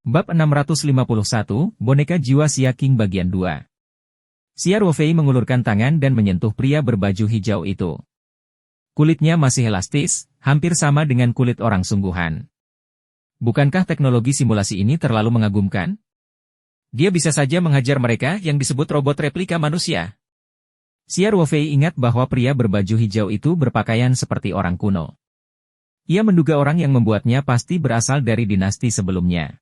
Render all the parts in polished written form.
Bab 651, Boneka Jiwa Xia King Bagian 2. Xia Ruofei mengulurkan tangan dan menyentuh pria berbaju hijau itu. Kulitnya masih elastis, hampir sama dengan kulit orang sungguhan. Bukankah teknologi simulasi ini terlalu mengagumkan? Dia bisa saja menghajar mereka yang disebut robot replika manusia. Xia Ruofei ingat bahwa pria berbaju hijau itu berpakaian seperti orang kuno. Ia menduga orang yang membuatnya pasti berasal dari dinasti sebelumnya.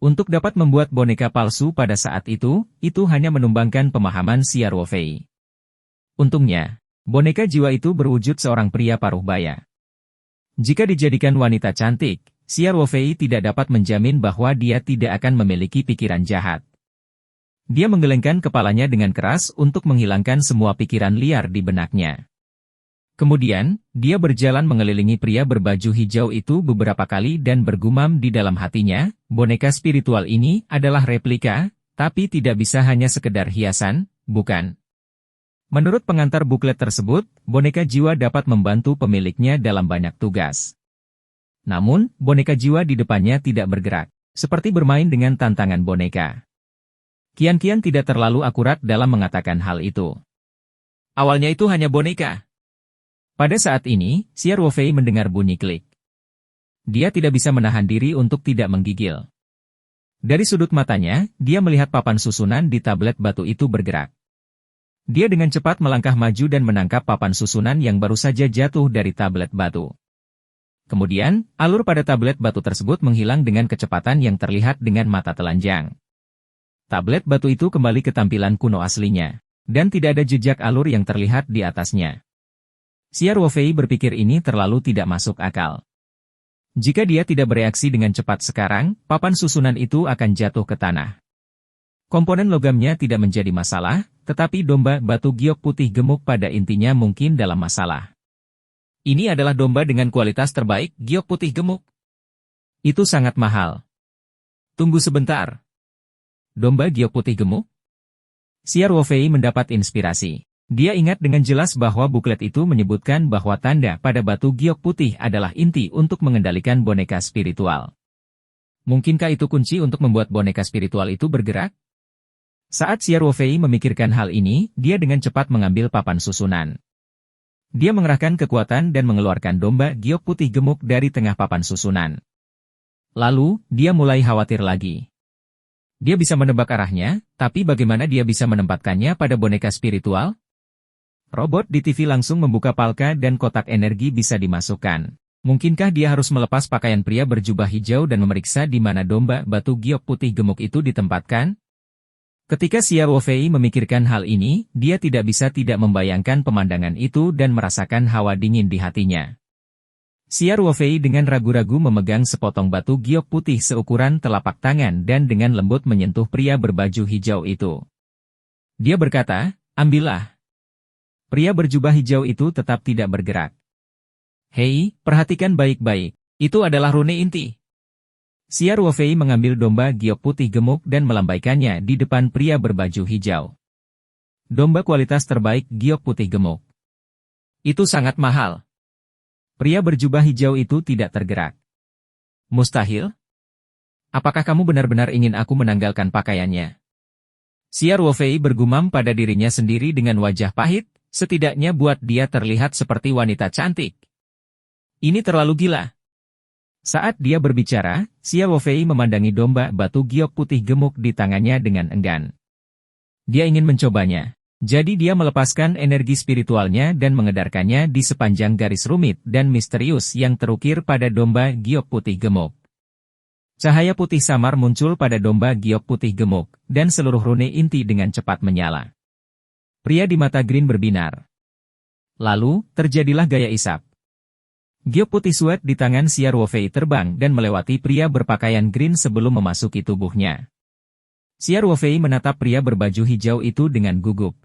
Untuk dapat membuat boneka palsu pada saat itu hanya menumbangkan pemahaman Xia Ruofei. Untungnya, boneka jiwa itu berwujud seorang pria paruh baya. Jika dijadikan wanita cantik, Xia Ruofei tidak dapat menjamin bahwa dia tidak akan memiliki pikiran jahat. Dia menggelengkan kepalanya dengan keras untuk menghilangkan semua pikiran liar di benaknya. Kemudian, dia berjalan mengelilingi pria berbaju hijau itu beberapa kali dan bergumam di dalam hatinya, boneka spiritual ini adalah replika, tapi tidak bisa hanya sekedar hiasan, bukan? Menurut pengantar buklet tersebut, boneka jiwa dapat membantu pemiliknya dalam banyak tugas. Namun, boneka jiwa di depannya tidak bergerak, seperti bermain dengan tantangan boneka. Qian tidak terlalu akurat dalam mengatakan hal itu. Awalnya itu hanya boneka. Pada saat ini, Xia Ruofei mendengar bunyi klik. Dia tidak bisa menahan diri untuk tidak menggigil. Dari sudut matanya, dia melihat papan susunan di tablet batu itu bergerak. Dia dengan cepat melangkah maju dan menangkap papan susunan yang baru saja jatuh dari tablet batu. Kemudian, alur pada tablet batu tersebut menghilang dengan kecepatan yang terlihat dengan mata telanjang. Tablet batu itu kembali ke tampilan kuno aslinya, dan tidak ada jejak alur yang terlihat di atasnya. Xia Ruofei berpikir ini terlalu tidak masuk akal. Jika dia tidak bereaksi dengan cepat sekarang, papan susunan itu akan jatuh ke tanah. Komponen logamnya tidak menjadi masalah, tetapi domba batu giok putih gemuk pada intinya mungkin dalam masalah. Ini adalah domba dengan kualitas terbaik giok putih gemuk. Itu sangat mahal. Tunggu sebentar. Domba giok putih gemuk? Xia Ruofei mendapat inspirasi. Dia ingat dengan jelas bahwa buklet itu menyebutkan bahwa tanda pada batu giok putih adalah inti untuk mengendalikan boneka spiritual. Mungkinkah itu kunci untuk membuat boneka spiritual itu bergerak? Saat Xia Ruofei memikirkan hal ini, dia dengan cepat mengambil papan susunan. Dia mengerahkan kekuatan dan mengeluarkan domba giok putih gemuk dari tengah papan susunan. Lalu, dia mulai khawatir lagi. Dia bisa menebak arahnya, tapi bagaimana dia bisa menempatkannya pada boneka spiritual? Robot di TV langsung membuka palka dan kotak energi bisa dimasukkan. Mungkinkah dia harus melepas pakaian pria berjubah hijau dan memeriksa di mana domba batu giok putih gemuk itu ditempatkan? Ketika Xia Ruofei memikirkan hal ini, dia tidak bisa tidak membayangkan pemandangan itu dan merasakan hawa dingin di hatinya. Xia Ruofei dengan ragu-ragu memegang sepotong batu giok putih seukuran telapak tangan dan dengan lembut menyentuh pria berbaju hijau itu. Dia berkata, "Ambillah." Pria berjubah hijau itu tetap tidak bergerak. "Hei, perhatikan baik-baik. Itu adalah rune inti." Xia Ruofei mengambil domba giok putih gemuk dan melambaikannya di depan pria berbaju hijau. Domba kualitas terbaik giok putih gemuk. Itu sangat mahal. Pria berjubah hijau itu tidak tergerak. "Mustahil? Apakah kamu benar-benar ingin aku menanggalkan pakaiannya?" Xia Ruofei bergumam pada dirinya sendiri dengan wajah pahit. Setidaknya buat dia terlihat seperti wanita cantik. Ini terlalu gila. Saat dia berbicara, Xia Ruofei memandangi domba batu giok putih gemuk di tangannya dengan enggan. Dia ingin mencobanya. Jadi dia melepaskan energi spiritualnya dan mengedarkannya di sepanjang garis rumit dan misterius yang terukir pada domba giok putih gemuk. Cahaya putih samar muncul pada domba giok putih gemuk, dan seluruh rune inti dengan cepat menyala. Pria di mata green berbinar. Lalu, terjadilah gaya isap. Giok putih suet di tangan Xia Ruofei terbang dan melewati pria berpakaian green sebelum memasuki tubuhnya. Xia Ruofei menatap pria berbaju hijau itu dengan gugup.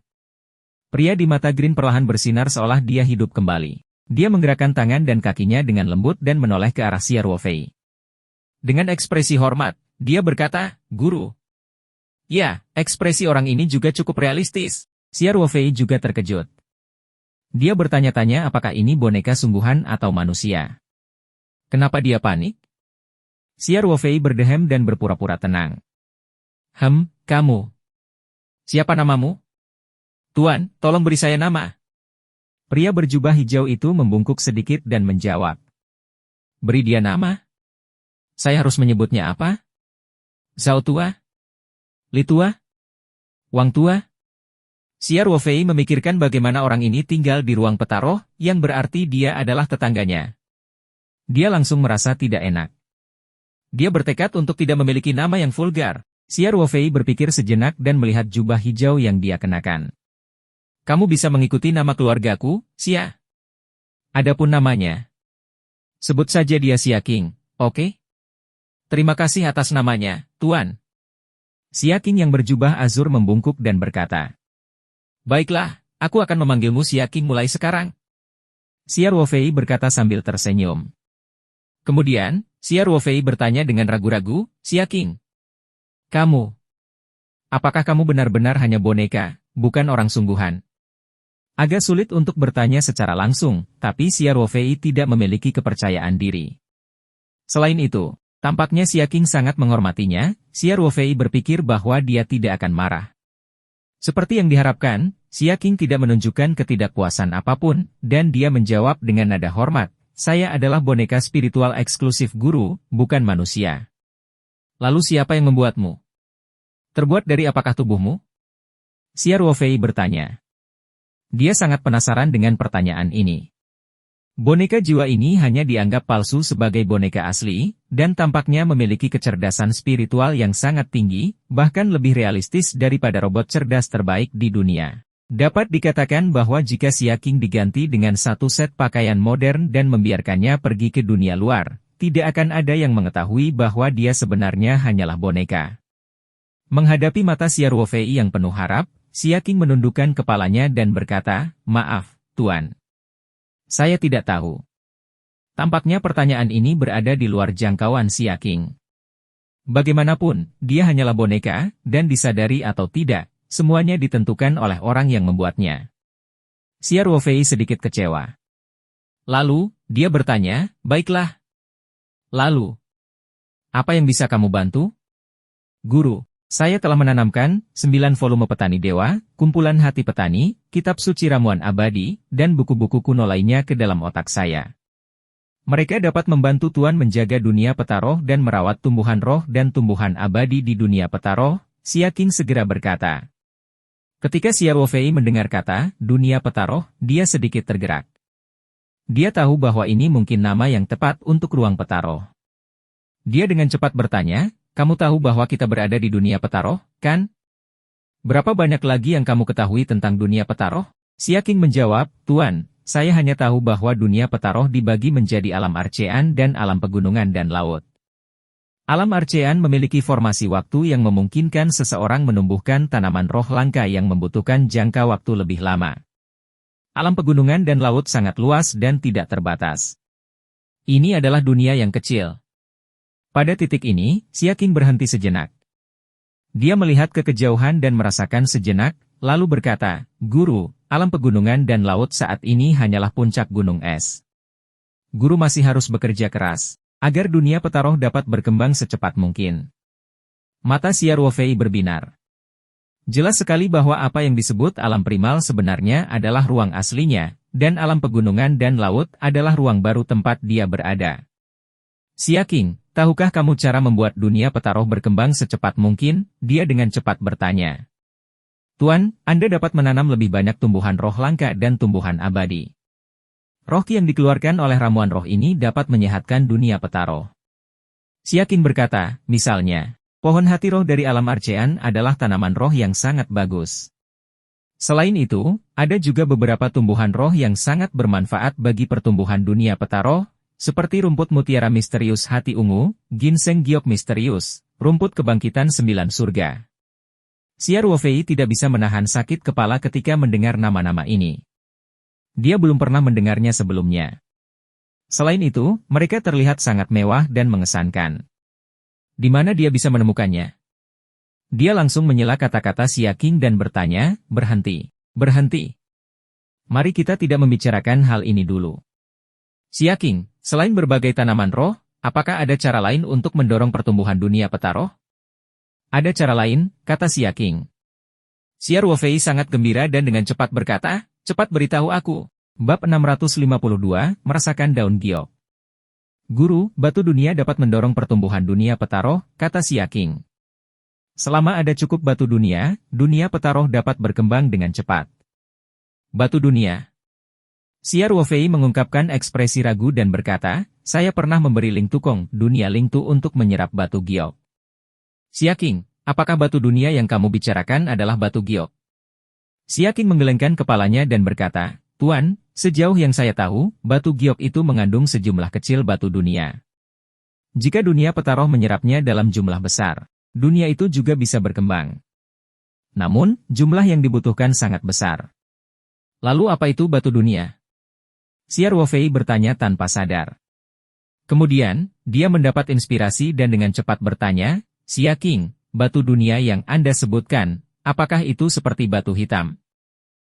Pria di mata green perlahan bersinar seolah dia hidup kembali. Dia menggerakkan tangan dan kakinya dengan lembut dan menoleh ke arah Xia Ruofei. Dengan ekspresi hormat, dia berkata, "Guru." Ya, ekspresi orang ini juga cukup realistis. Xia Ruofei juga terkejut. Dia bertanya-tanya apakah ini boneka sungguhan atau manusia. Kenapa dia panik? Siar Wofei berdehem dan berpura-pura tenang. Kamu. Siapa namamu? Tuan, tolong beri saya nama. Pria berjubah hijau itu membungkuk sedikit dan menjawab. Beri dia nama? Saya harus menyebutnya apa? Zhao Tua? Li Tua? Wang Tua? Siar Wofei memikirkan bagaimana orang ini tinggal di ruang petaroh, yang berarti dia adalah tetangganya. Dia langsung merasa tidak enak. Dia bertekad untuk tidak memiliki nama yang vulgar. Siar Wofei berpikir sejenak dan melihat jubah hijau yang dia kenakan. Kamu bisa mengikuti nama keluargaku, Xia. Adapun namanya. Sebut saja dia Xia King, oke? Terima kasih atas namanya, Tuan. Xia King yang berjubah azur membungkuk dan berkata. Baiklah, aku akan memanggilmu Xia King mulai sekarang. Siar Wofei berkata sambil tersenyum. Kemudian, Siar Wofei bertanya dengan ragu-ragu, Xia King. Kamu. Apakah kamu benar-benar hanya boneka, bukan orang sungguhan? Agak sulit untuk bertanya secara langsung, tapi Siar Wofei tidak memiliki kepercayaan diri. Selain itu, tampaknya Xia King sangat menghormatinya. Siar Wofei berpikir bahwa dia tidak akan marah. Seperti yang diharapkan, Xia King tidak menunjukkan ketidakpuasan apapun, dan dia menjawab dengan nada hormat. Saya adalah boneka spiritual eksklusif guru, bukan manusia. Lalu siapa yang membuatmu? Terbuat dari apakah tubuhmu? Siar Wofei bertanya. Dia sangat penasaran dengan pertanyaan ini. Boneka jiwa ini hanya dianggap palsu sebagai boneka asli, dan tampaknya memiliki kecerdasan spiritual yang sangat tinggi, bahkan lebih realistis daripada robot cerdas terbaik di dunia. Dapat dikatakan bahwa jika Xia King diganti dengan satu set pakaian modern dan membiarkannya pergi ke dunia luar, tidak akan ada yang mengetahui bahwa dia sebenarnya hanyalah boneka. Menghadapi mata Siar Wofei yang penuh harap, Xia King menundukkan kepalanya dan berkata, Maaf, Tuan. Saya tidak tahu. Tampaknya pertanyaan ini berada di luar jangkauan Xia King. Bagaimanapun, dia hanyalah boneka, dan disadari atau tidak, semuanya ditentukan oleh orang yang membuatnya. Siar Wofei sedikit kecewa. Lalu, dia bertanya, baiklah. Lalu, apa yang bisa kamu bantu? Guru, saya telah menanamkan 9 volume Petani Dewa, kumpulan hati petani, kitab suci ramuan abadi, dan buku-buku kuno lainnya ke dalam otak saya. Mereka dapat membantu Tuan menjaga dunia petaroh dan merawat tumbuhan roh dan tumbuhan abadi di dunia petaroh, Xia King segera berkata. Ketika Siar Wofei mendengar kata, dunia petaroh, dia sedikit tergerak. Dia tahu bahwa ini mungkin nama yang tepat untuk ruang petaroh. Dia dengan cepat bertanya, kamu tahu bahwa kita berada di dunia petaroh, kan? Berapa banyak lagi yang kamu ketahui tentang dunia petaroh? Xia King menjawab, Tuan, saya hanya tahu bahwa dunia petaroh dibagi menjadi alam arcean dan alam pegunungan dan laut. Alam arcean memiliki formasi waktu yang memungkinkan seseorang menumbuhkan tanaman roh langka yang membutuhkan jangka waktu lebih lama. Alam pegunungan dan laut sangat luas dan tidak terbatas. Ini adalah dunia yang kecil. Pada titik ini, Xia King berhenti sejenak. Dia melihat ke kejauhan dan merasakan sejenak, lalu berkata, Guru, alam pegunungan dan laut saat ini hanyalah puncak gunung es. Guru masih harus bekerja keras agar dunia petaroh dapat berkembang secepat mungkin. Mata Siar Wofei berbinar. Jelas sekali bahwa apa yang disebut alam primal sebenarnya adalah ruang aslinya, dan alam pegunungan dan laut adalah ruang baru tempat dia berada. Xia King, tahukah kamu cara membuat dunia petaroh berkembang secepat mungkin? Dia dengan cepat bertanya. Tuan, Anda dapat menanam lebih banyak tumbuhan roh langka dan tumbuhan abadi. Roh yang dikeluarkan oleh ramuan roh ini dapat menyehatkan dunia petaroh. Xia King berkata, misalnya, pohon hati roh dari alam arcean adalah tanaman roh yang sangat bagus. Selain itu, ada juga beberapa tumbuhan roh yang sangat bermanfaat bagi pertumbuhan dunia petaroh, seperti rumput mutiara misterius hati ungu, ginseng giok misterius, rumput kebangkitan 9 surga. Siar Wofei tidak bisa menahan sakit kepala ketika mendengar nama-nama ini. Dia belum pernah mendengarnya sebelumnya. Selain itu, mereka terlihat sangat mewah dan mengesankan. Di mana dia bisa menemukannya? Dia langsung menyela kata-kata Xia King dan bertanya, berhenti, berhenti. Mari kita tidak membicarakan hal ini dulu. Xia King, selain berbagai tanaman roh, apakah ada cara lain untuk mendorong pertumbuhan dunia petaroh? Ada cara lain, kata Xia Qing. Xia Ruofei sangat gembira dan dengan cepat berkata, cepat beritahu aku. Bab 652, merasakan daun giok. Guru, batu dunia dapat mendorong pertumbuhan dunia petaroh, kata Xia Qing. Selama ada cukup batu dunia petaroh dapat berkembang dengan cepat. Batu dunia. Xia Ruofei mengungkapkan ekspresi ragu dan berkata, saya pernah memberi Ling Tukong, dunia Ling Tu untuk menyerap batu giok. Xia Qing, apakah batu dunia yang kamu bicarakan adalah batu giok? Xia Qing menggelengkan kepalanya dan berkata, Tuan, sejauh yang saya tahu, batu giok itu mengandung sejumlah kecil batu dunia. Jika dunia petaroh menyerapnya dalam jumlah besar, dunia itu juga bisa berkembang. Namun, jumlah yang dibutuhkan sangat besar. Lalu apa itu batu dunia? Xia Ruofei bertanya tanpa sadar. Kemudian, dia mendapat inspirasi dan dengan cepat bertanya, Xia Qing, batu dunia yang Anda sebutkan, apakah itu seperti batu hitam?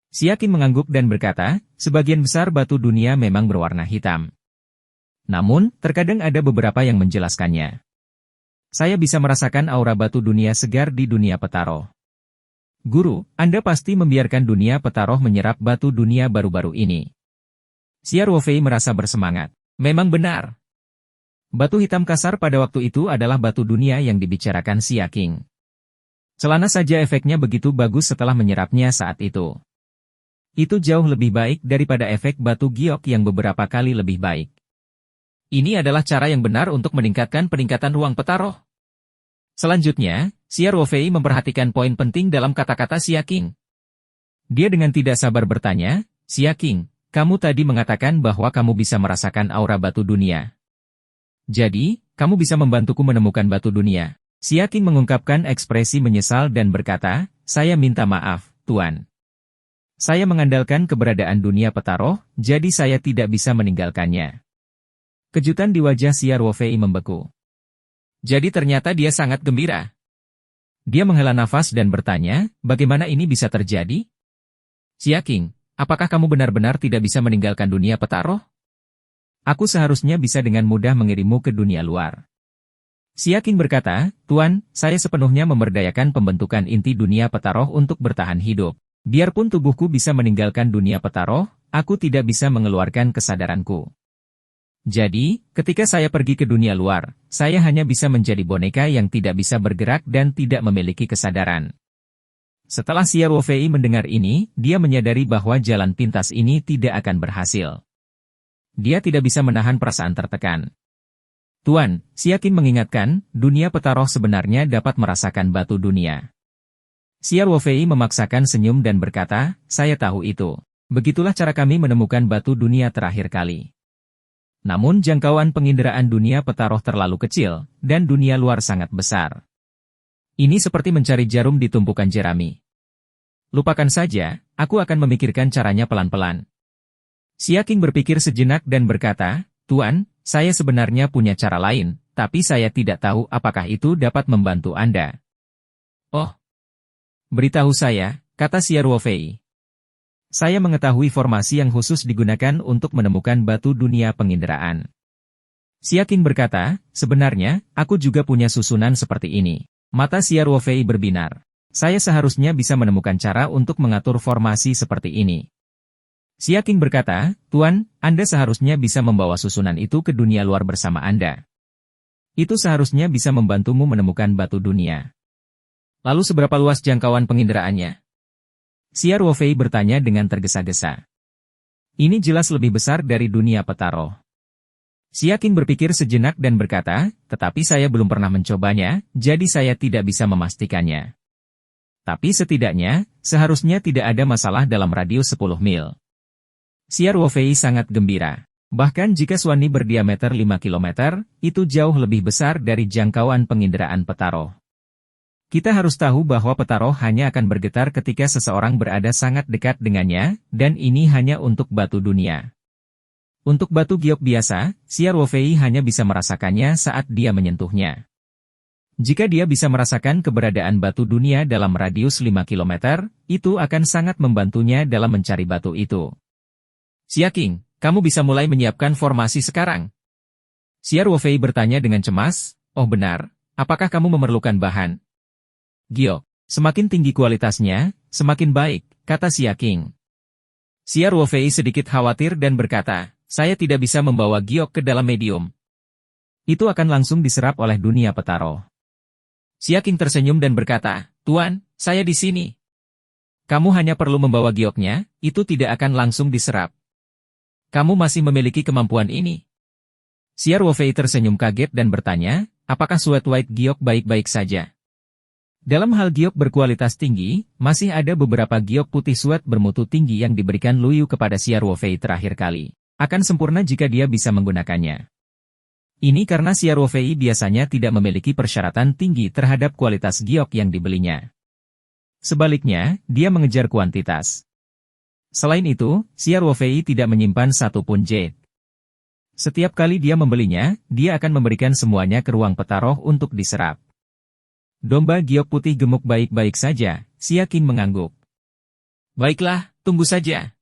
Xia Qing mengangguk dan berkata, sebagian besar batu dunia memang berwarna hitam. Namun, terkadang ada beberapa yang menjelaskannya. Saya bisa merasakan aura batu dunia segar di dunia petaroh. Guru, Anda pasti membiarkan dunia petaroh menyerap batu dunia baru-baru ini. Xia Ruofei merasa bersemangat. Memang benar. Batu hitam kasar pada waktu itu adalah batu dunia yang dibicarakan Xia Qing. Celana saja efeknya begitu bagus setelah menyerapnya saat itu. Itu jauh lebih baik daripada efek batu giok yang beberapa kali lebih baik. Ini adalah cara yang benar untuk meningkatkan peningkatan ruang petaroh. Selanjutnya, Xia Ruofei memperhatikan poin penting dalam kata-kata Xia Qing. Dia dengan tidak sabar bertanya, Xia Qing, kamu tadi mengatakan bahwa kamu bisa merasakan aura batu dunia. Jadi, kamu bisa membantuku menemukan batu dunia. Xia Qing mengungkapkan ekspresi menyesal dan berkata, saya minta maaf, Tuan. Saya mengandalkan keberadaan dunia petaroh, jadi saya tidak bisa meninggalkannya. Kejutan di wajah Xia Ruofei membeku. Jadi ternyata dia sangat gembira. Dia menghela nafas dan bertanya, bagaimana ini bisa terjadi? Xia Qing, apakah kamu benar-benar tidak bisa meninggalkan dunia petaroh? Aku seharusnya bisa dengan mudah mengirimmu ke dunia luar. Xia Qing berkata, Tuan, saya sepenuhnya memberdayakan pembentukan inti dunia petaroh untuk bertahan hidup. Biarpun tubuhku bisa meninggalkan dunia petaroh, aku tidak bisa mengeluarkan kesadaranku. Jadi, ketika saya pergi ke dunia luar, saya hanya bisa menjadi boneka yang tidak bisa bergerak dan tidak memiliki kesadaran. Setelah Xia Ruofei mendengar ini, dia menyadari bahwa jalan pintas ini tidak akan berhasil. Dia tidak bisa menahan perasaan tertekan. Tuan, Xia Qing mengingatkan, dunia petaroh sebenarnya dapat merasakan batu dunia. Xia Ruofei memaksakan senyum dan berkata, saya tahu itu. Begitulah cara kami menemukan batu dunia terakhir kali. Namun jangkauan penginderaan dunia petaroh terlalu kecil, dan dunia luar sangat besar. Ini seperti mencari jarum di tumpukan jerami. Lupakan saja, aku akan memikirkan caranya pelan-pelan. Xia Qing berpikir sejenak dan berkata, Tuan, saya sebenarnya punya cara lain, tapi saya tidak tahu apakah itu dapat membantu Anda. Oh, beritahu saya, kata Xia Ruofei. Saya mengetahui formasi yang khusus digunakan untuk menemukan batu dunia penginderaan. Xia Qing berkata, sebenarnya, aku juga punya susunan seperti ini. Mata Xia Ruofei berbinar. Saya seharusnya bisa menemukan cara untuk mengatur formasi seperti ini. Xia Qing berkata, Tuan, Anda seharusnya bisa membawa susunan itu ke dunia luar bersama Anda. Itu seharusnya bisa membantumu menemukan batu dunia. Lalu seberapa luas jangkauan penginderaannya? Xia Ruofei bertanya dengan tergesa-gesa. Ini jelas lebih besar dari dunia petaroh. Xia Qing berpikir sejenak dan berkata, tetapi saya belum pernah mencobanya, jadi saya tidak bisa memastikannya. Tapi setidaknya, seharusnya tidak ada masalah dalam radius 10 mil. Xia Ruofei sangat gembira. Bahkan jika Suani berdiameter 5 km, itu jauh lebih besar dari jangkauan penginderaan petaroh. Kita harus tahu bahwa petaroh hanya akan bergetar ketika seseorang berada sangat dekat dengannya, dan ini hanya untuk batu dunia. Untuk batu giok biasa, Xia Ruofei hanya bisa merasakannya saat dia menyentuhnya. Jika dia bisa merasakan keberadaan batu dunia dalam radius 5 km, itu akan sangat membantunya dalam mencari batu itu. Xia Qing, kamu bisa mulai menyiapkan formasi sekarang. Xiao Wofei bertanya dengan cemas, oh benar, apakah kamu memerlukan bahan? Giok, semakin tinggi kualitasnya, semakin baik, kata Xia King. Xiao Wofei sedikit khawatir dan berkata, saya tidak bisa membawa giok ke dalam medium. Itu akan langsung diserap oleh dunia petaro. Xia King tersenyum dan berkata, Tuan, saya di sini. Kamu hanya perlu membawa gioknya, itu tidak akan langsung diserap. Kamu masih memiliki kemampuan ini. Xiao Wofei tersenyum kaget dan bertanya, apakah Sweat White giok baik-baik saja? Dalam hal giok berkualitas tinggi, masih ada beberapa giok putih sweat bermutu tinggi yang diberikan Luyu kepada Xiao Wofei terakhir kali. Akan sempurna jika dia bisa menggunakannya. Ini karena Xiao Wofei biasanya tidak memiliki persyaratan tinggi terhadap kualitas giok yang dibelinya. Sebaliknya, dia mengejar kuantitas. Selain itu, Xiao Wofei tidak menyimpan satupun jade. Setiap kali dia membelinya, dia akan memberikan semuanya ke ruang petaroh untuk diserap. Domba giok putih gemuk baik-baik saja, Xia King mengangguk. Baiklah, tunggu saja.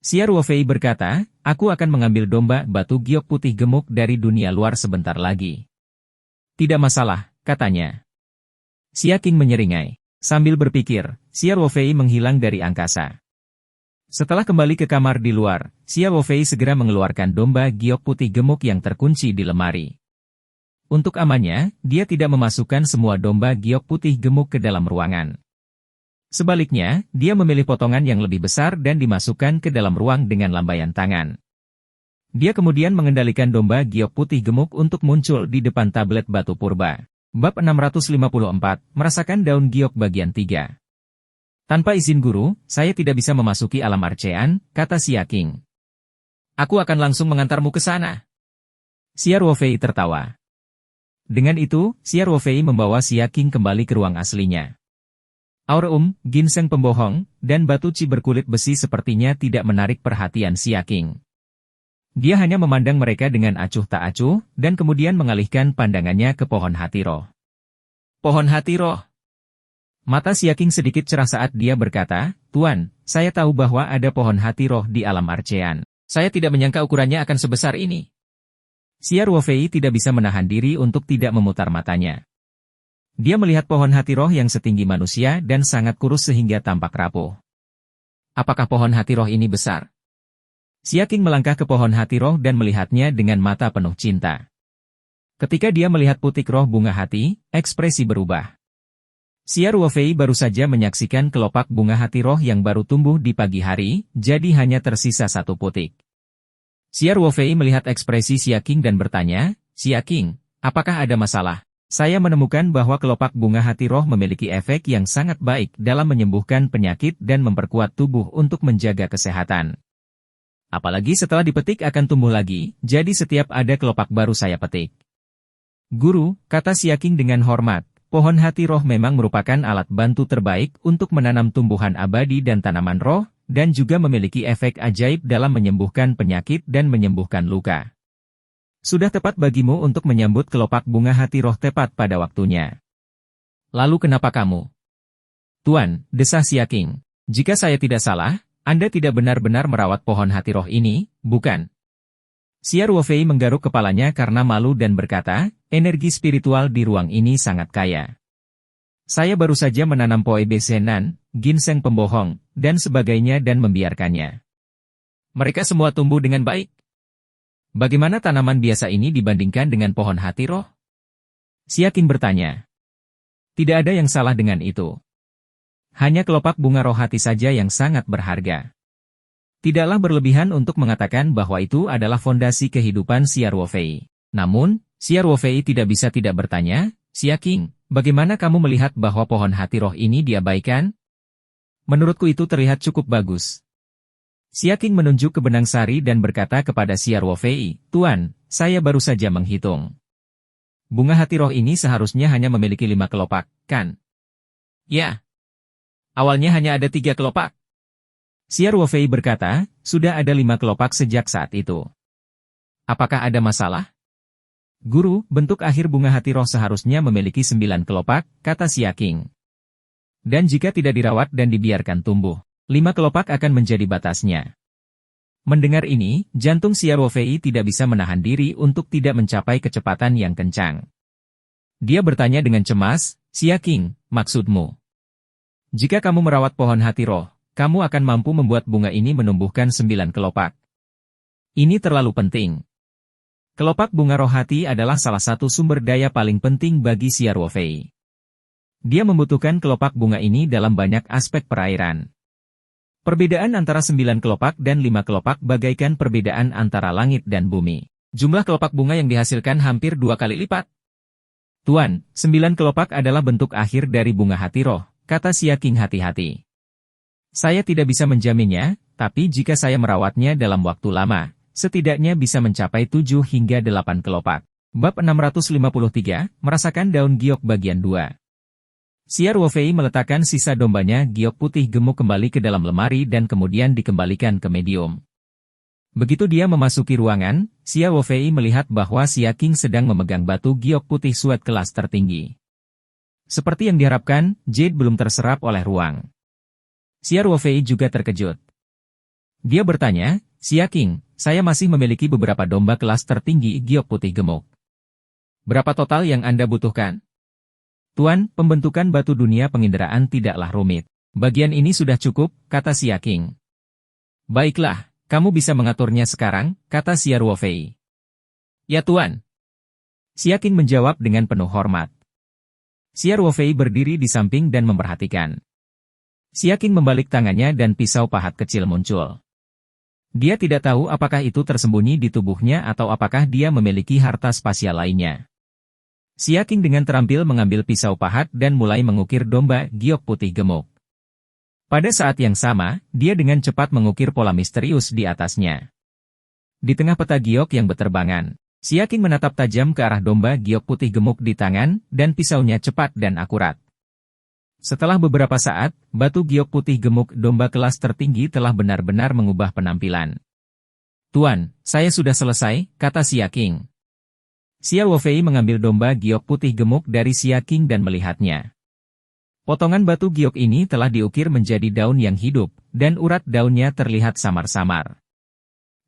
Xiao Wofei berkata, aku akan mengambil domba batu giok putih gemuk dari dunia luar sebentar lagi. Tidak masalah, katanya. Xia King menyeringai. Sambil berpikir, Xiao Wofei menghilang dari angkasa. Setelah kembali ke kamar di luar, Xiao Wofei segera mengeluarkan domba giok putih gemuk yang terkunci di lemari. Untuk amannya, dia tidak memasukkan semua domba giok putih gemuk ke dalam ruangan. Sebaliknya, dia memilih potongan yang lebih besar dan dimasukkan ke dalam ruang dengan lambaian tangan. Dia kemudian mengendalikan domba giok putih gemuk untuk muncul di depan tablet batu purba. Bab 654, merasakan daun giok bagian 3. Tanpa izin guru, saya tidak bisa memasuki alam arcean, kata Xia King. Aku akan langsung mengantarmu ke sana. Xiao Wofei tertawa. Dengan itu, Xiao Wofei membawa Xia King kembali ke ruang aslinya. Aur ginseng pembohong, dan batu ci berkulit besi sepertinya tidak menarik perhatian Xia King. Dia hanya memandang mereka dengan acuh tak acuh, dan kemudian mengalihkan pandangannya ke pohon hati roh. Pohon hati roh. Mata Xia King sedikit cerah saat dia berkata, Tuan, saya tahu bahwa ada pohon hati roh di alam arcean. Saya tidak menyangka ukurannya akan sebesar ini. Xiao Wofei tidak bisa menahan diri untuk tidak memutar matanya. Dia melihat pohon hati roh yang setinggi manusia dan sangat kurus sehingga tampak rapuh. Apakah pohon hati roh ini besar? Xia King melangkah ke pohon hati roh dan melihatnya dengan mata penuh cinta. Ketika dia melihat putik roh bunga hati, ekspresi berubah. Xiao Wofei baru saja menyaksikan kelopak bunga hati roh yang baru tumbuh di pagi hari, jadi hanya tersisa satu putik. Xiao Wofei melihat ekspresi Xia King dan bertanya, Xia King, apakah ada masalah? Saya menemukan bahwa kelopak bunga hati roh memiliki efek yang sangat baik dalam menyembuhkan penyakit dan memperkuat tubuh untuk menjaga kesehatan. Apalagi setelah dipetik akan tumbuh lagi, jadi setiap ada kelopak baru saya petik. Guru, kata Xia King dengan hormat, pohon hati roh memang merupakan alat bantu terbaik untuk menanam tumbuhan abadi dan tanaman roh, dan juga memiliki efek ajaib dalam menyembuhkan penyakit dan menyembuhkan luka. Sudah tepat bagimu untuk menyambut kelopak bunga hati roh tepat pada waktunya. Lalu kenapa kamu? Tuan, desah Xia King, jika saya tidak salah, Anda tidak benar-benar merawat pohon hati roh ini, bukan? Xiao Wofei menggaruk kepalanya karena malu dan berkata, energi spiritual di ruang ini sangat kaya. Saya baru saja menanam Poe Besenan, ginseng pembohong, dan sebagainya dan membiarkannya. Mereka semua tumbuh dengan baik. Bagaimana tanaman biasa ini dibandingkan dengan pohon hati roh? Xia King bertanya. Tidak ada yang salah dengan itu. Hanya kelopak bunga roh hati saja yang sangat berharga. Tidaklah berlebihan untuk mengatakan bahwa itu adalah fondasi kehidupan Xiao Wofei. Namun, Xiao Wofei tidak bisa tidak bertanya, Xia King, bagaimana kamu melihat bahwa pohon hati roh ini diabaikan? Menurutku itu terlihat cukup bagus. Xia King menunjuk ke benang sari dan berkata kepada Xiao Wofei, Tuan, saya baru saja menghitung. Bunga hati roh ini seharusnya hanya memiliki 5 kelopak, kan? Ya. Awalnya hanya ada 3 kelopak. Xiao Wofei berkata, sudah ada 5 kelopak sejak saat itu. Apakah ada masalah? Guru, bentuk akhir bunga hati roh seharusnya memiliki 9 kelopak, kata Xia King. Dan jika tidak dirawat dan dibiarkan tumbuh, 5 kelopak akan menjadi batasnya. Mendengar ini, jantung Xiao Fei tidak bisa menahan diri untuk tidak mencapai kecepatan yang kencang. Dia bertanya dengan cemas, "Xia Qing, maksudmu? Jika kamu merawat pohon hati roh, kamu akan mampu membuat bunga ini menumbuhkan 9 kelopak. Ini terlalu penting." Kelopak bunga roh hati adalah salah satu sumber daya paling penting bagi Xiao Fei. Dia membutuhkan kelopak bunga ini dalam banyak aspek perairan. Perbedaan antara 9 kelopak dan 5 kelopak bagaikan perbedaan antara langit dan bumi. Jumlah kelopak bunga yang dihasilkan hampir 2 kali lipat. "Tuan, 9 kelopak adalah bentuk akhir dari bunga hati roh," kata Xia Qing hati-hati. "Saya tidak bisa menjaminnya, tapi jika saya merawatnya dalam waktu lama, setidaknya bisa mencapai 7 hingga 8 kelopak. Bab 653, Merasakan Daun Giok Bagian 2. Xiao Fei meletakkan sisa dombanya giok putih gemuk kembali ke dalam lemari dan kemudian dikembalikan ke medium. Begitu dia memasuki ruangan, Xiao Fei melihat bahwa Xia Qing sedang memegang batu giok putih suet kelas tertinggi. Seperti yang diharapkan, jade belum terserap oleh ruang. Xiao Fei juga terkejut. Dia bertanya, "Xia Qing, saya masih memiliki beberapa domba kelas tertinggi giok putih gemuk. Berapa total yang Anda butuhkan?" "Tuan, pembentukan batu dunia penginderaan tidaklah rumit. Bagian ini sudah cukup," kata Xia Qing. "Baiklah, kamu bisa mengaturnya sekarang," kata Xiao Fei. "Ya Tuan." Xia Qing menjawab dengan penuh hormat. Xiao Fei berdiri di samping dan memperhatikan. Xia Qing membalik tangannya dan pisau pahat kecil muncul. Dia tidak tahu apakah itu tersembunyi di tubuhnya atau apakah dia memiliki harta spasial lainnya. Xia Qing dengan terampil mengambil pisau pahat dan mulai mengukir domba giok putih gemuk. Pada saat yang sama, dia dengan cepat mengukir pola misterius di atasnya. Di tengah peta giok yang berterbangan, Xia Qing menatap tajam ke arah domba giok putih gemuk di tangan, dan pisaunya cepat dan akurat. Setelah beberapa saat, batu giok putih gemuk domba kelas tertinggi telah benar-benar mengubah penampilan. "Tuan, saya sudah selesai," kata Xia Qing. Xiao Fei mengambil domba giok putih gemuk dari Xia Qing dan melihatnya. Potongan batu giok ini telah diukir menjadi daun yang hidup, dan urat daunnya terlihat samar-samar.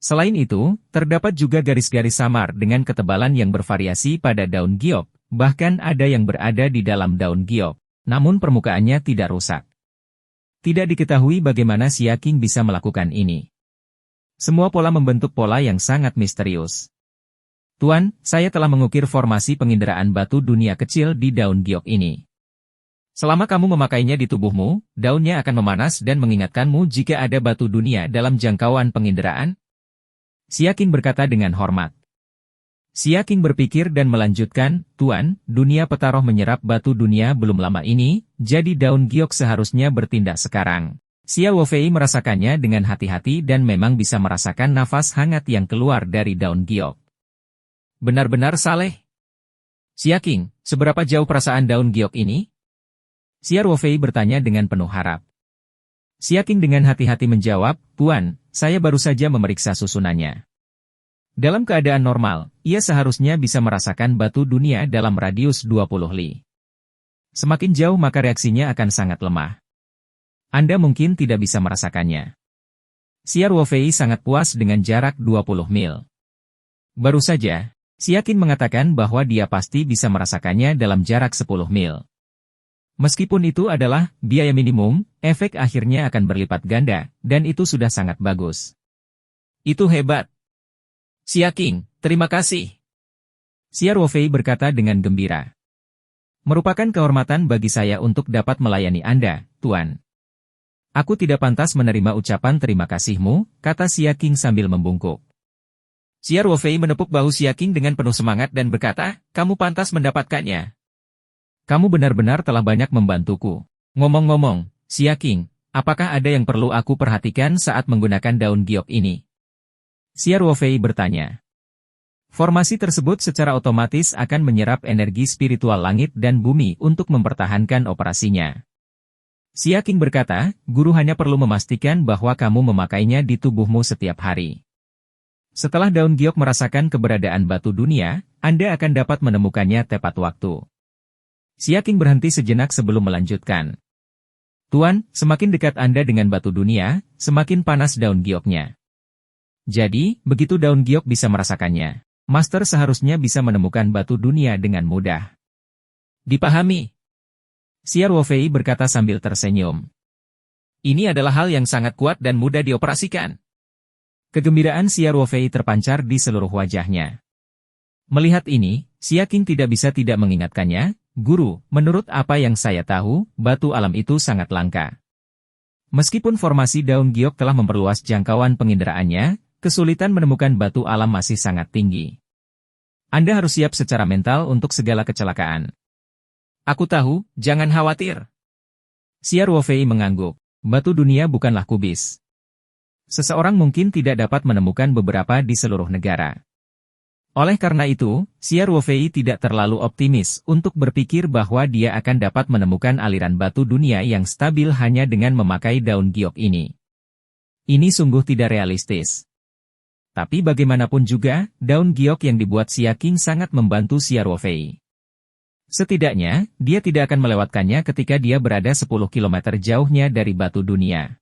Selain itu, terdapat juga garis-garis samar dengan ketebalan yang bervariasi pada daun giok, bahkan ada yang berada di dalam daun giok, namun permukaannya tidak rusak. Tidak diketahui bagaimana Xia Qing bisa melakukan ini. Semua pola membentuk pola yang sangat misterius. "Tuan, saya telah mengukir formasi penginderaan batu dunia kecil di daun giok ini. Selama kamu memakainya di tubuhmu, daunnya akan memanas dan mengingatkanmu jika ada batu dunia dalam jangkauan penginderaan." Xia Qing berkata dengan hormat. Xia Qing berpikir dan melanjutkan, "Tuan, dunia peta roh menyerap batu dunia belum lama ini, jadi daun giok seharusnya bertindak sekarang." Xiao Fei merasakannya dengan hati-hati dan memang bisa merasakan nafas hangat yang keluar dari daun giok. "Benar-benar saleh. Xia Qing, seberapa jauh perasaan daun giok ini?" Xiao Fei bertanya dengan penuh harap. Xia Qing dengan hati-hati menjawab, "Tuan, saya baru saja memeriksa susunannya. Dalam keadaan normal, ia seharusnya bisa merasakan batu dunia dalam radius 20 li. Semakin jauh maka reaksinya akan sangat lemah. Anda mungkin tidak bisa merasakannya." Xiao Fei sangat puas dengan jarak 20 mil. Baru saja, Xia Qing mengatakan bahwa dia pasti bisa merasakannya dalam jarak 10 mil. Meskipun itu adalah biaya minimum, efek akhirnya akan berlipat ganda, dan itu sudah sangat bagus. "Itu hebat. Xia Qing, terima kasih." Xiao Fei berkata dengan gembira. "Merupakan kehormatan bagi saya untuk dapat melayani Anda, Tuan." "Aku tidak pantas menerima ucapan terima kasihmu," kata Xia Qing sambil membungkuk. Xiao Fei menepuk bahu Xia Qing dengan penuh semangat dan berkata, "Kamu pantas mendapatkannya. Kamu benar-benar telah banyak membantuku. Ngomong-ngomong, Xia Qing, apakah ada yang perlu aku perhatikan saat menggunakan daun giok ini?" Xiao Fei bertanya. Formasi tersebut secara otomatis akan menyerap energi spiritual langit dan bumi untuk mempertahankan operasinya. Xia Qing berkata, "Guru hanya perlu memastikan bahwa kamu memakainya di tubuhmu setiap hari. Setelah daun giok merasakan keberadaan batu dunia, Anda akan dapat menemukannya tepat waktu." Xia Qing berhenti sejenak sebelum melanjutkan. "Tuan, semakin dekat Anda dengan batu dunia, semakin panas daun gioknya. Jadi, begitu daun giok bisa merasakannya, Master seharusnya bisa menemukan batu dunia dengan mudah. Dipahami? Xiao Wofei berkata sambil tersenyum. Ini adalah hal yang sangat kuat dan mudah dioperasikan. Kegembiraan Xiao Wofei terpancar di seluruh wajahnya. Melihat ini, Xia Qing tidak bisa tidak mengingatkannya, Guru, menurut apa yang saya tahu, batu alam itu sangat langka. Meskipun formasi daun giok telah memperluas jangkauan penginderaannya, kesulitan menemukan batu alam masih sangat tinggi. Anda harus siap secara mental untuk segala kecelakaan. Aku tahu, jangan khawatir. Xiao Wofei mengangguk, batu dunia bukanlah kubis. Seseorang mungkin tidak dapat menemukan beberapa di seluruh negara. Oleh karena itu, Xiao Wofei tidak terlalu optimis untuk berpikir bahwa dia akan dapat menemukan aliran batu dunia yang stabil hanya dengan memakai daun giok ini. Ini sungguh tidak realistis. Tapi bagaimanapun juga, daun giok yang dibuat Xia Qing sangat membantu Xiao Wofei. Setidaknya, dia tidak akan melewatkannya ketika dia berada 10 km jauhnya dari batu dunia.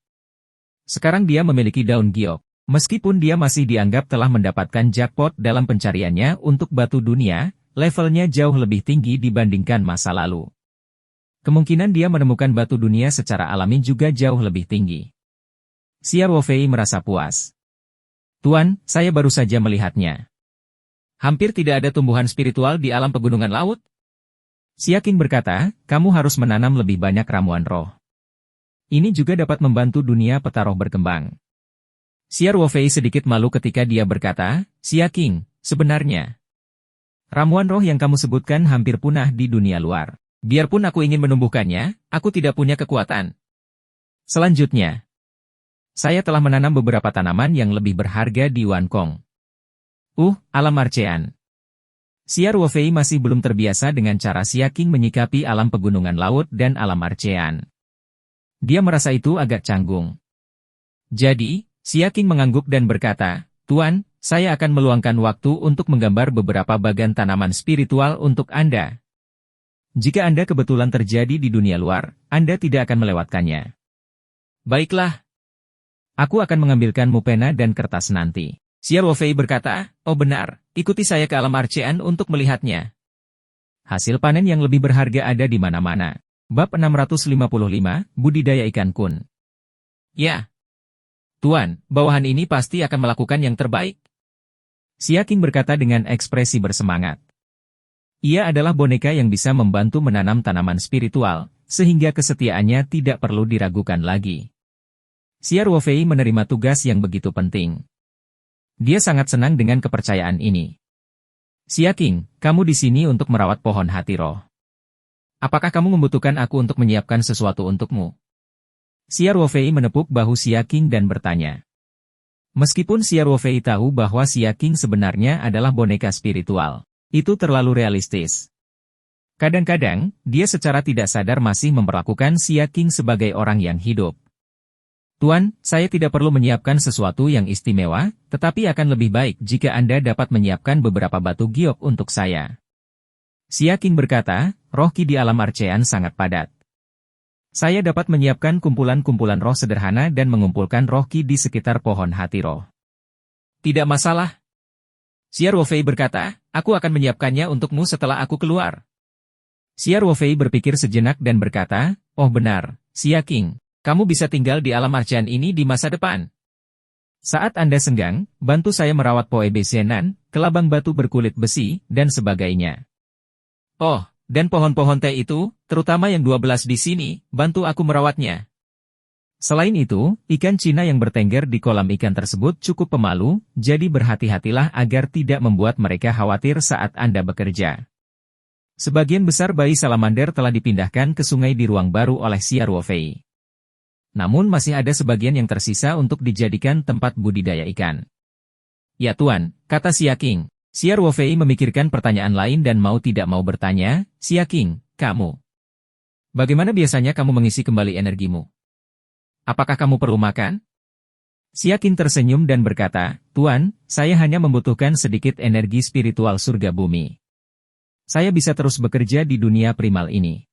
Sekarang dia memiliki daun giok. Meskipun dia masih dianggap telah mendapatkan jackpot dalam pencariannya untuk batu dunia, levelnya jauh lebih tinggi dibandingkan masa lalu. Kemungkinan dia menemukan batu dunia secara alami juga jauh lebih tinggi. Xiao Wofei merasa puas. Tuan, saya baru saja melihatnya. Hampir tidak ada tumbuhan spiritual di alam pegunungan laut. Xia Qing berkata, kamu harus menanam lebih banyak ramuan roh. Ini juga dapat membantu dunia peta roh berkembang. Xiao Wofei sedikit malu ketika dia berkata, Xia Qing, sebenarnya ramuan roh yang kamu sebutkan hampir punah di dunia luar. Biarpun aku ingin menumbuhkannya, aku tidak punya kekuatan. Selanjutnya, saya telah menanam beberapa tanaman yang lebih berharga di Wankong. Alam arcean. Xiao Wofei masih belum terbiasa dengan cara Xia Qing menyikapi alam pegunungan laut dan alam arcean. Dia merasa itu agak canggung. Jadi, Xia Qing mengangguk dan berkata, Tuan, saya akan meluangkan waktu untuk menggambar beberapa bagan tanaman spiritual untuk Anda. Jika Anda kebetulan terjadi di dunia luar, Anda tidak akan melewatkannya. Baiklah. Aku akan mengambilkanmu pena dan kertas nanti. Xiao Wofei berkata, oh benar, ikuti saya ke alam arcean untuk melihatnya. Hasil panen yang lebih berharga ada di mana-mana. Bab 655, Budidaya Ikan Kun. Ya. Tuan, bawahan ini pasti akan melakukan yang terbaik. Xia Qing berkata dengan ekspresi bersemangat. Ia adalah boneka yang bisa membantu menanam tanaman spiritual, sehingga kesetiaannya tidak perlu diragukan lagi. Xiao Wofei menerima tugas yang begitu penting. Dia sangat senang dengan kepercayaan ini. Xia Qing, kamu di sini untuk merawat pohon hati roh. Apakah kamu membutuhkan aku untuk menyiapkan sesuatu untukmu? Xiao Wofei menepuk bahu Xia Qing dan bertanya. Meskipun Xiao Wofei tahu bahwa Xia Qing sebenarnya adalah boneka spiritual, itu terlalu realistis. Kadang-kadang, dia secara tidak sadar masih memperlakukan Xia Qing sebagai orang yang hidup. Tuan, saya tidak perlu menyiapkan sesuatu yang istimewa, tetapi akan lebih baik jika Anda dapat menyiapkan beberapa batu giok untuk saya. Xia Qing berkata, roh ki di alam arcean sangat padat. Saya dapat menyiapkan kumpulan-kumpulan roh sederhana dan mengumpulkan roh ki di sekitar pohon hati roh. Tidak masalah. Xiao Wofei berkata, aku akan menyiapkannya untukmu setelah aku keluar. Xiao Wofei berpikir sejenak dan berkata, oh benar, Xia Qing, kamu bisa tinggal di alam arcean ini di masa depan. Saat Anda senggang, bantu saya merawat Poe Besenan, kelabang batu berkulit besi, dan sebagainya. Oh, dan pohon-pohon teh itu, terutama yang 12 di sini, bantu aku merawatnya. Selain itu, ikan Cina yang bertengger di kolam ikan tersebut cukup pemalu, jadi berhati-hatilah agar tidak membuat mereka khawatir saat Anda bekerja. Sebagian besar bayi salamander telah dipindahkan ke sungai di ruang baru oleh Xiao Wofei. Namun masih ada sebagian yang tersisa untuk dijadikan tempat budidaya ikan. Ya Tuan, kata Xia Qing. Xiao Wofei memikirkan pertanyaan lain dan mau tidak mau bertanya, Xia Qing, kamu. Bagaimana biasanya kamu mengisi kembali energimu? Apakah kamu perlu makan? Xia Qing tersenyum dan berkata, Tuan, saya hanya membutuhkan sedikit energi spiritual surga bumi. Saya bisa terus bekerja di dunia primal ini.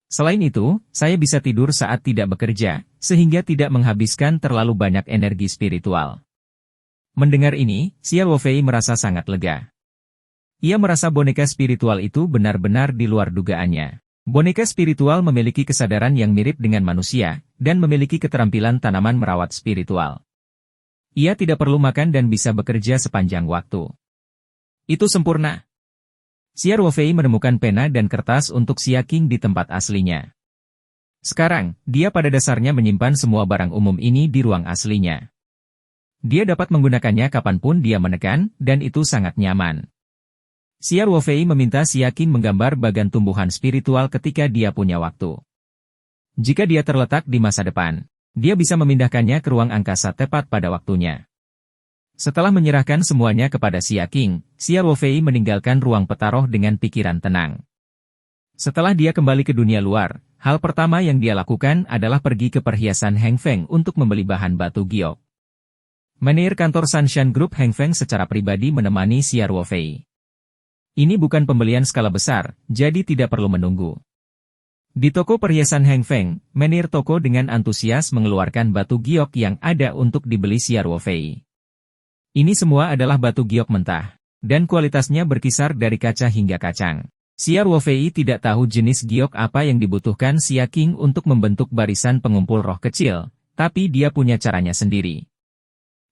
Selain itu, saya bisa tidur saat tidak bekerja, sehingga tidak menghabiskan terlalu banyak energi spiritual. Mendengar ini, Xia Ruofei merasa sangat lega. Ia merasa boneka spiritual itu benar-benar di luar dugaannya. Boneka spiritual memiliki kesadaran yang mirip dengan manusia, dan memiliki keterampilan tanaman merawat spiritual. Ia tidak perlu makan dan bisa bekerja sepanjang waktu. Itu sempurna. Xia Ruofei menemukan pena dan kertas untuk Xia Qing di tempat aslinya. Sekarang, dia pada dasarnya menyimpan semua barang umum ini di ruang aslinya. Dia dapat menggunakannya kapanpun dia menekan, dan itu sangat nyaman. Xia Ruofei meminta Xia Qing menggambar bagan tumbuhan spiritual ketika dia punya waktu. Jika dia terletak di masa depan, dia bisa memindahkannya ke ruang angkasa tepat pada waktunya. Setelah menyerahkan semuanya kepada Xia Qing, Xia Ruofei meninggalkan ruang petaroh dengan pikiran tenang. Setelah dia kembali ke dunia luar, hal pertama yang dia lakukan adalah pergi ke perhiasan Heng Feng untuk membeli bahan batu giok. Manajer kantor Sanshan Group Heng Feng secara pribadi menemani Xia Ruofei. Ini bukan pembelian skala besar, jadi tidak perlu menunggu. Di toko perhiasan Heng Feng, manajer toko dengan antusias mengeluarkan batu giok yang ada untuk dibeli Xia Ruofei. Ini semua adalah batu giok mentah, dan kualitasnya berkisar dari kaca hingga kacang. Xia Ruofei tidak tahu jenis giok apa yang dibutuhkan Xia Qing untuk membentuk barisan pengumpul roh kecil, tapi dia punya caranya sendiri.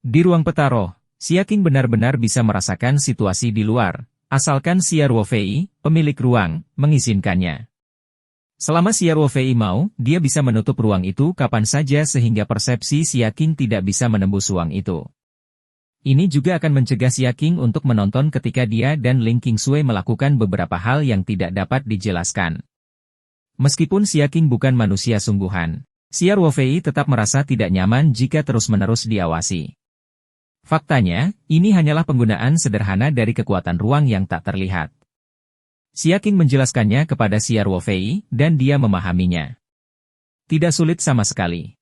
Di ruang petaroh, Xia Qing benar-benar bisa merasakan situasi di luar, asalkan Xia Ruofei, pemilik ruang, mengizinkannya. Selama Xia Ruofei mau, dia bisa menutup ruang itu kapan saja sehingga persepsi Xia Qing tidak bisa menembus ruang itu. Ini juga akan mencegah Xia Qing untuk menonton ketika dia dan Ling Qingsui melakukan beberapa hal yang tidak dapat dijelaskan. Meskipun Xia Qing bukan manusia sungguhan, Xia Ruofei tetap merasa tidak nyaman jika terus-menerus diawasi. Faktanya, ini hanyalah penggunaan sederhana dari kekuatan ruang yang tak terlihat. Xia Qing menjelaskannya kepada Xia Ruofei, dan dia memahaminya. Tidak sulit sama sekali.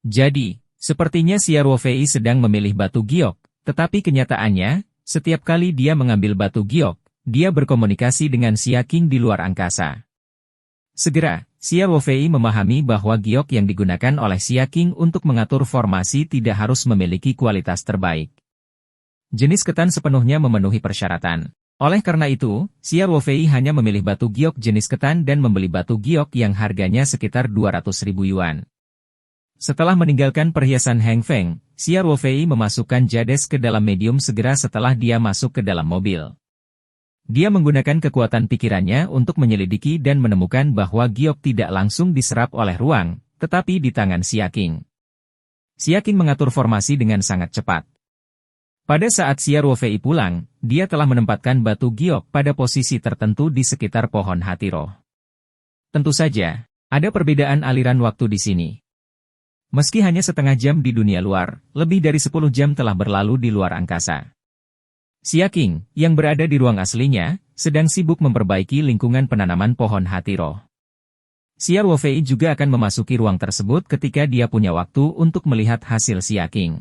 Jadi, sepertinya Xia Ruofei sedang memilih batu giok, tetapi kenyataannya, setiap kali dia mengambil batu giok, dia berkomunikasi dengan Xia Qing di luar angkasa. Segera, Xia Ruofei memahami bahwa giok yang digunakan oleh Xia Qing untuk mengatur formasi tidak harus memiliki kualitas terbaik. Jenis ketan sepenuhnya memenuhi persyaratan. Oleh karena itu, Xia Ruofei hanya memilih batu giok jenis ketan dan membeli batu giok yang harganya sekitar 200.000 yuan. Setelah meninggalkan perhiasan Heng Feng, Xia Ruofei memasukkan jades ke dalam medium segera setelah dia masuk ke dalam mobil. Dia menggunakan kekuatan pikirannya untuk menyelidiki dan menemukan bahwa giok tidak langsung diserap oleh ruang, tetapi di tangan Xia Qing. Xia Qing mengatur formasi dengan sangat cepat. Pada saat Xia Ruofei pulang, dia telah menempatkan batu giok pada posisi tertentu di sekitar pohon hati roh. Tentu saja, ada perbedaan aliran waktu di sini. Meski hanya setengah jam di dunia luar, lebih dari 10 jam telah berlalu di luar angkasa. Xia Qing, yang berada di ruang aslinya, sedang sibuk memperbaiki lingkungan penanaman pohon hati roh. Xia Ruofei juga akan memasuki ruang tersebut ketika dia punya waktu untuk melihat hasil Xia Qing.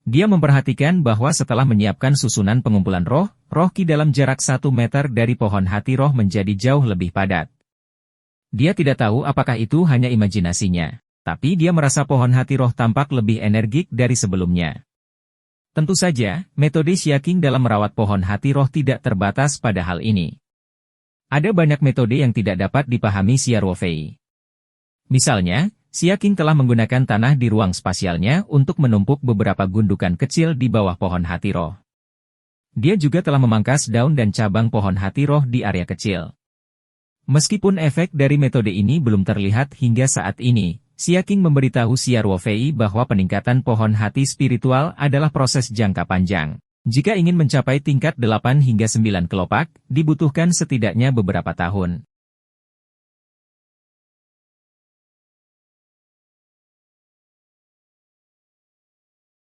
Dia memperhatikan bahwa setelah menyiapkan susunan pengumpulan roh, roh Qi dalam jarak 1 meter dari pohon hati roh menjadi jauh lebih padat. Dia tidak tahu apakah itu hanya imajinasinya. Tapi dia merasa pohon hati roh tampak lebih energik dari sebelumnya. Tentu saja, metode Xia Qing dalam merawat pohon hati roh tidak terbatas pada hal ini. Ada banyak metode yang tidak dapat dipahami Xia Ruofei. Misalnya, Xia Qing telah menggunakan tanah di ruang spasialnya untuk menumpuk beberapa gundukan kecil di bawah pohon hati roh. Dia juga telah memangkas daun dan cabang pohon hati roh di area kecil. Meskipun efek dari metode ini belum terlihat hingga saat ini, Xia Qing memberitahu Xia Ruofei bahwa peningkatan pohon hati spiritual adalah proses jangka panjang. Jika ingin mencapai tingkat 8 hingga 9 kelopak, dibutuhkan setidaknya beberapa tahun.